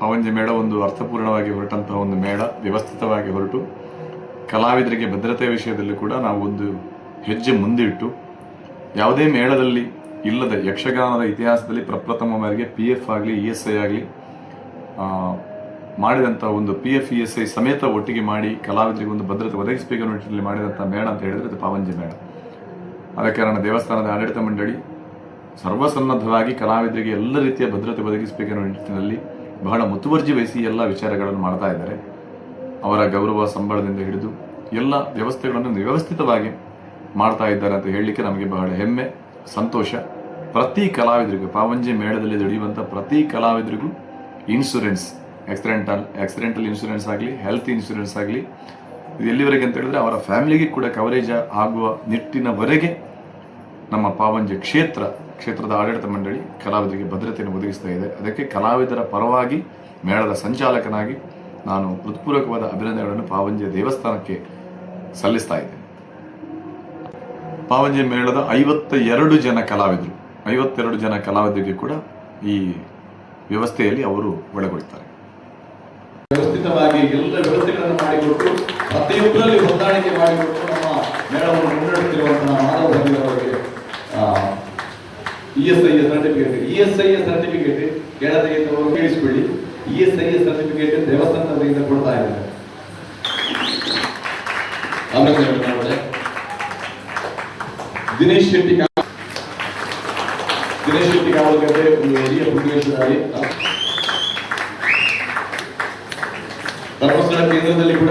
ಪಾವಂಜೆ ಮೇಳ ಒಂದು ಅರ್ಥಪೂರ್ಣವಾಗಿ ಹೊರಟಂತಹ ಒಂದು ಮೇಳ, ವ್ಯವಸ್ಥಿತವಾಗಿ ಹೊರಟು ಕಲಾವಿದರಿಗೆ ಭದ್ರತೆಯ ವಿಷಯದಲ್ಲಿ ಕೂಡ ನಾವು ಒಂದು ಹೆಜ್ಜೆ ಮುಂದಿಟ್ಟು ಯಾವುದೇ ಮೇಳದಲ್ಲಿ ಇಲ್ಲದ ಯಕ್ಷಗಾನದ ಇತಿಹಾಸದಲ್ಲಿ ಪ್ರಪ್ರಥಮ ಬಾರಿಗೆ PF ಆಗಲಿ ESI ಆಗಲಿ ಮಾಡಿದಂಥ ಒಂದು PF ESI ಸಮೇತ ಒಟ್ಟಿಗೆ ಮಾಡಿ ಕಲಾವಿದರಿಗೆ ಒಂದು ಭದ್ರತೆ ಒದಗಿಸಬೇಕು ನಿಟ್ಟಿನಲ್ಲಿ ಮಾಡಿದಂಥ ಮೇಳ ಅಂತ ಹೇಳಿದ್ರೆ ಅದು ಪಾವಂಜೆ ಮೇಳ. ಆದ ಕಾರಣ ದೇವಸ್ಥಾನದ ಆಡಳಿತ ಮಂಡಳಿ ಸರ್ವಸನ್ನದ್ಧವಾಗಿ ಕಲಾವಿದರಿಗೆ ಎಲ್ಲ ರೀತಿಯ ಭದ್ರತೆ ಒದಗಿಸಬೇಕೆನ್ನುವ ನಿಟ್ಟಿನಲ್ಲಿ ಬಹಳ ಮುತುವರ್ಜಿ ವಹಿಸಿ ಎಲ್ಲ ವಿಚಾರಗಳನ್ನು ಮಾಡ್ತಾ ಇದ್ದಾರೆ. ಅವರ ಗೌರವ ಸಂಬಳದಿಂದ ಹಿಡಿದು ಎಲ್ಲ ವ್ಯವಸ್ಥೆಗಳನ್ನು ವ್ಯವಸ್ಥಿತವಾಗಿ ಮಾಡ್ತಾ ಇದ್ದಾರೆ ಅಂತ ಹೇಳಲಿಕ್ಕೆ ನಮಗೆ ಬಹಳ ಹೆಮ್ಮೆ, ಸಂತೋಷ. ಪ್ರತಿ ಕಲಾವಿದರಿಗೂ ಪಾವಂಜೆ ಮೇಳದಲ್ಲಿ ದುಡಿಯುವಂಥ ಪ್ರತಿ ಕಲಾವಿದರಿಗೂ ಇನ್ಶೂರೆನ್ಸ್, ಆಕ್ಸಿಡೆಂಟಲ್ ಇನ್ಶೂರೆನ್ಸ್ ಆಗಲಿ, ಹೆಲ್ತ್ ಇನ್ಶೂರೆನ್ಸ್ ಆಗಲಿ, ಇದು ಎಲ್ಲಿವರೆಗೆ ಅಂತ ಹೇಳಿದ್ರೆ ಅವರ ಫ್ಯಾಮಿಲಿಗೆ ಕೂಡ ಕವರೇಜ್ ಆಗುವ ನಿಟ್ಟಿನವರೆಗೆ ನಮ್ಮ ಪಾವಂಜೆ ಕ್ಷೇತ್ರದ ಆಡಳಿತ ಮಂಡಳಿ ಕಲಾವಿದರಿಗೆ ಭದ್ರತೆಯನ್ನು ಒದಗಿಸ್ತಾ ಇದೆ. ಅದಕ್ಕೆ ಕಲಾವಿದರ ಪರವಾಗಿ ಮೇಳದ ಸಂಚಾಲಕನಾಗಿ ನಾನು ಹೃತ್ಪೂರ್ವಕವಾದ ಅಭಿನಂದನೆಗಳನ್ನು ಪಾವಂಜೆ ದೇವಸ್ಥಾನಕ್ಕೆ ಸಲ್ಲಿಸ್ತಾ ಇದ್ದೇನೆ. ಪಾವಂಜೆ ಮೇಳದ 52 ಜನ ಕಲಾವಿದರಿಗೆ ಕೂಡ ಈ ವ್ಯವಸ್ಥೆಯಲ್ಲಿ ಅವರು ಒಳಗೊಳ್ಳುತ್ತಾರೆ. ವ್ಯವಸ್ಥಿತವಾಗಿ ಎಲ್ಲ ವ್ಯವಸ್ಥೆಗಳನ್ನು ಮಾಡಿಕೊಟ್ಟು ಪ್ರತಿಯೊಬ್ಬರಲ್ಲಿ ಹೊಂದಾಣಿಕೆ ಮಾಡಿಕೊಟ್ಟು ನಮ್ಮ ಮೇಳವನ್ನು ಮುನ್ನಡೆಸುತ್ತಿರುವಂತಹ ಮಾಧವ ಅವರಿಗೆ ESI ಸರ್ಟಿಫಿಕೇಟ್ ಕೇಳದೆ ಕೇಳಿಸಿಕೊಳ್ಳಿ. ESI ಸರ್ಟಿಫಿಕೇಟ್ ದೇವಸ್ಥಾನದಿಂದ ಕೊಡ್ತಾ ಇದ್ದಾರೆ. ದಿನೇಶ್ ಶೆಟ್ಟಿ ಕಾವಲಗದ್ದೆ ಒಂದು ಹಿರಿಯ ಪುಣ್ಯೇಶ್ವರಾಗಿ ಧರ್ಮಸ್ಥಳ ಕೇಂದ್ರದಲ್ಲಿ ಕೂಡ